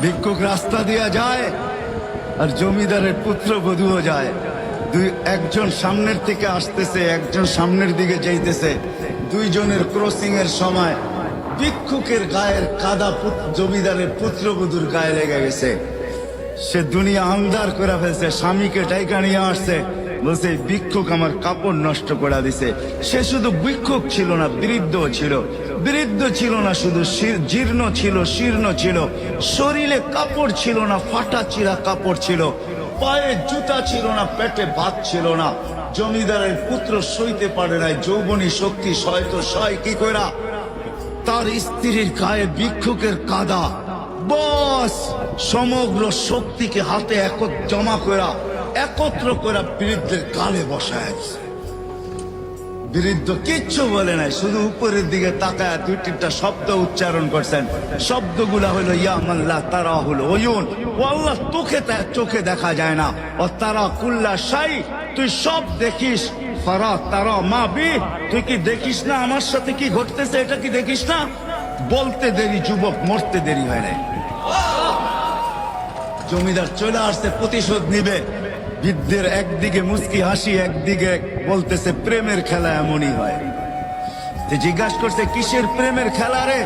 ভিক্ষুক রাস্তা দিয়া যায় আর জমিদারের পুত্র বধূও যায়। একজন সামনের থেকে আসতেছে, একজন সামনের দিকে যাইতেছে। দুইজনের ক্রসিং এর সময় ভিক্ষুকের গায়ের কাদা জমিদারের পুত্রবধূর গায়ে লেগে গেছে। সে দুনিয়া আন্ধার করে ফেলছে, স্বামীকে ডাইকা নিয়ে আসছে, বলছে ভিক্ষুক আমার কাপড় নষ্ট করে দিছে। সে শুধু ভিক্ষুক ছিল না, বৃদ্ধ ছিল। বৃদ্ধ ছিল না শুধু, জীর্ণ ছিল, শীর্ণ ছিল, শরীরে কাপড় ছিল না, ফাটা চিরা কাপড় ছিল, পায়ে জুতা ছিল না, পেটে ভাত ছিল না। জমিদারের পুত্র সইতে পারে নাই, যৌবনী শক্তি সয় তো সয় কি কইরা? তার স্ত্রীর গায়ে ভিক্ষুকের কাদা, বস সমগ্র শক্তিকে হাতে জমা করা, একত্র করা বৃদ্ধের গালে বসায় দিছে। বৃদ্ধ কিচ্ছু বলে নাই, শুধু উপরের দিকে তাকায় দুই তিনটা শব্দ উচ্চারণ করছেন। শব্দগুলা হলো ইয়া মান লা তারাহুল উয়ুন, ও আল্লাহ চোখে দেখা যায় না, ও তারা কুল্লা শাই, তুই সব দেখিস, ফারা তারা মা বি, তুই কি দেখিস না আমার সাথে কি ঘটতেছে? এটা কি দেখিস না? বলতে দেরি যুবক, মরতে দেরি হয় নাই। জমিদার চলে আসছে, প্রতিশোধ নিবে। বৃদ্ধের একদিকে মুস্কি হাসি, একদিকে বলতেছে প্রেমের খেলা এমনই হয়। জিজ্ঞাসা করছে কিসের প্রেমের খেলা রে?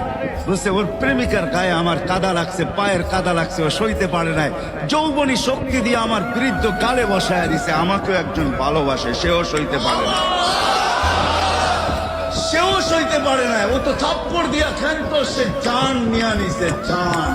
বলছে ওর প্রেমিকার গায়ে আমার কাদা লাগছে, পায়ের কাদা লাগছে, ও সইতে পারে নাই, যৌবনী শক্তি দিয়ে আমার বৃদ্ধ গালে বসায় দিছে। আমাকেও একজন ভালোবাসে, সেও সইতে পারে না, সেও সইতে পারে না। ও তো থাপ্পড় দিয়া খেলতো, সে জান নিয়ে নিছে, জান।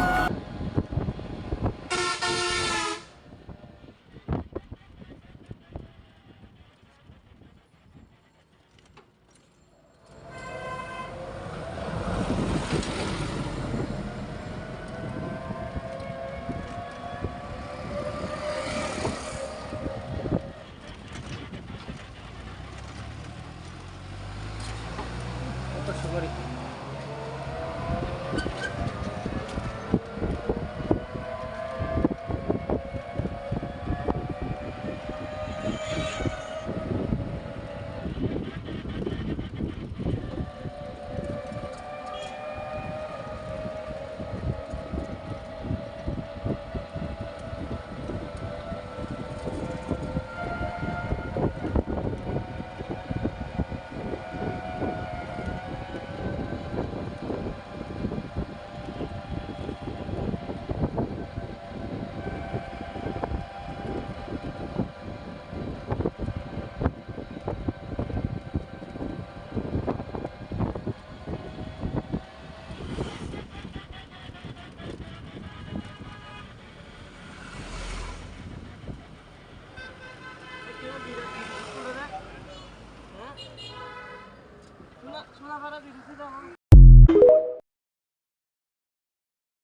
সোনা ভাড়া দিতেছি তখন